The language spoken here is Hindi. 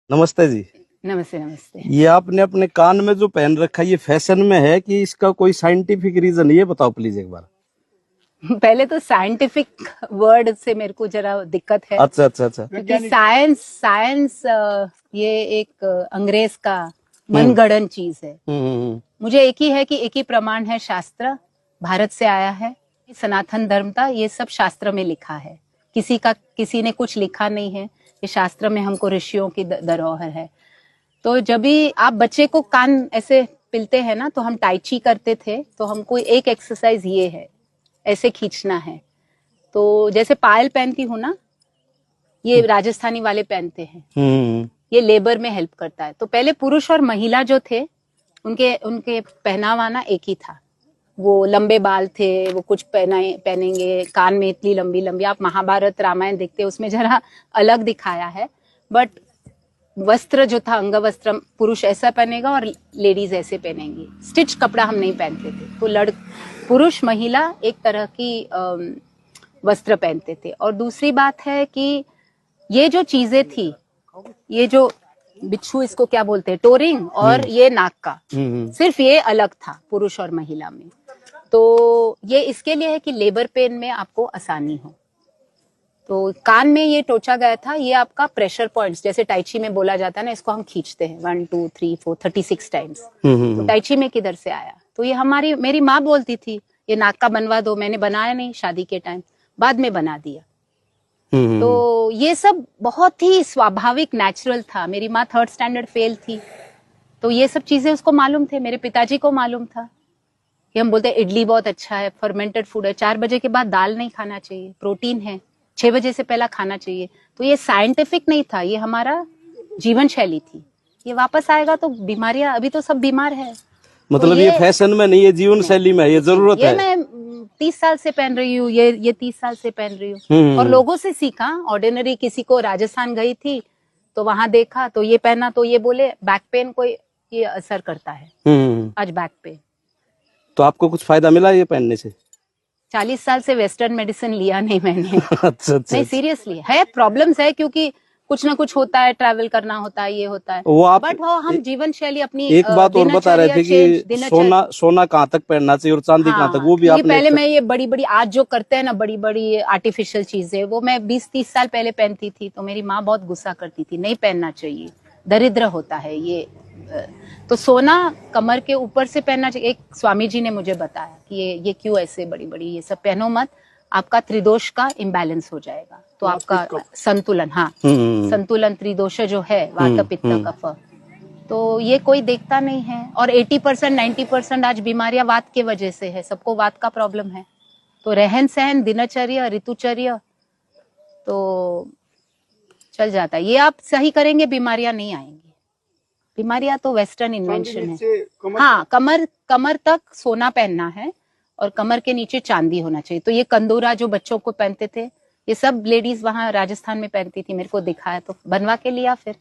नमस्ते जी। नमस्ते नमस्ते। ये आपने अपने कान में जो पहन रखा है, ये फैशन में है कि इसका कोई साइंटिफिक रीजन, ये बताओ प्लीज एक बार। पहले तो साइंटिफिक वर्ड से मेरे को जरा दिक्कत है, अच्छा अच्छा अच्छा। क्योंकि साइंस साइंस ये एक अंग्रेज का मनगढ़ंत चीज है। मुझे एक ही है कि एक ही प्रमाण है, शास्त्र भारत से आया है, सनातन धर्म का ये सब शास्त्र में लिखा है। किसी ने कुछ लिखा नहीं है, ये शास्त्र में हमको ऋषियों की धरोहर है। तो जब भी आप बच्चे को कान ऐसे पिलते हैं ना, तो हम टाइची करते थे, तो हमको एक एक्सरसाइज ये है, ऐसे खींचना है। तो जैसे पायल पहनती हूँ ना, ये राजस्थानी वाले पहनते हैं, ये लेबर में हेल्प करता है। तो पहले पुरुष और महिला जो थे, उनके उनके पहनावा ना एक ही था। वो लंबे बाल थे, वो कुछ पहनेंगे, कान में इतनी लंबी लंबी, आप महाभारत रामायण देखते, उसमें जरा अलग दिखाया है। बट वस्त्र जो था, अंग वस्त्र, पुरुष ऐसा पहनेगा और लेडीज ऐसे पहनेंगी। स्टिच कपड़ा हम नहीं पहनते थे। तो पुरुष महिला एक तरह की वस्त्र पहनते थे। और दूसरी बात है कि ये जो चीजें थी, ये जो बिच्छू, इसको क्या बोलते हैं, टोरिंग, और ये नाक का, सिर्फ ये अलग था पुरुष और महिला में। तो ये इसके लिए है कि लेबर पेन में आपको आसानी हो। तो कान में ये टोचा गया था, ये आपका प्रेशर पॉइंट्स, जैसे टाइची में बोला जाता है ना, इसको हम खींचते हैं 1 2 3 4 36 टाइम्स। तो टाइची में किधर से आया? तो ये मेरी माँ बोलती थी, ये नाक का बनवा दो। मैंने बनाया नहीं शादी के टाइम, बाद में बना दिया। तो ये सब बहुत ही स्वाभाविक, नेचुरल था। मेरी माँ 3rd स्टैंडर्ड फेल थी, तो ये सब चीजें उसको मालूम थे। मेरे पिताजी को मालूम था कि हम बोलते हैं इडली बहुत अच्छा है, फर्मेंटेड फूड है, 4 बजे के बाद दाल नहीं खाना चाहिए, प्रोटीन है, 6 बजे से पहला खाना चाहिए। तो ये साइंटिफिक नहीं था, ये हमारा जीवन शैली थी। ये वापस आएगा तो बीमारियां, अभी तो सब बीमार है। मतलब तो ये फैशन में नहीं है, जीवन शैली में, ये जरूरत ये है। मैं 30 साल से पहन रही हूँ, ये 30 साल से पहन रही हूँ, और लोगों से सीखा। ऑर्डिनरी किसी को, राजस्थान गई थी तो वहां देखा तो ये पहना, तो ये बोले बैक पेन को ये असर करता है, आज बैक पेन। तो आपको कुछ फायदा मिला ये पहनने से? 40 साल से वेस्टर्न मेडिसिन लिया नहीं मैंने। अच्छा अच्छा। नहीं, सीरियसली है, प्रॉब्लम्स है, क्योंकि कुछ ना कुछ होता है, ट्रैवल करना होता है, ये होता है। बट वो हम जीवन शैली अपनी, एक बात और बता रहे थे कि सोना कहाँ तक पहनना चाहिए और चांदी कहाँ तक, वो भी आपने। पहले मैं ये बड़ी बड़ी, आज जो करते हैं ना बड़ी बड़ी आर्टिफिशियल चीजें, वो मैं 20-30 साल पहले पहनती थी। तो मेरी माँ बहुत गुस्सा करती थी, नहीं पहनना चाहिए, दरिद्र होता है ये। तो सोना कमर के ऊपर से पहनना चाहिए। एक स्वामी जी ने मुझे बताया कि ये क्यों ऐसे बड़ी बड़ी ये सब पहनो मत, आपका त्रिदोष का इम्बैलेंस हो जाएगा। तो आपका संतुलन, संतुलन, त्रिदोष जो है, वात पित्त कफ, तो ये कोई देखता नहीं है। और 80% 90% आज बीमारियां वात के वजह से है, सबको वात का प्रॉब्लम है। तो रहन सहन, दिनचर्या, ऋतुचर्या तो चल जाता है। ये आप सही करेंगे, बीमारियां नहीं आएंगी। बीमारियां तो वेस्टर्न इन्वेंशन है। हाँ, कमर तक सोना पहनना है और कमर के नीचे चांदी होना चाहिए। तो ये कंदूरा जो बच्चों को पहनते थे, ये सब लेडीज वहां राजस्थान में पहनती थी। मेरे को दिखाया तो बनवा के लिया फिर।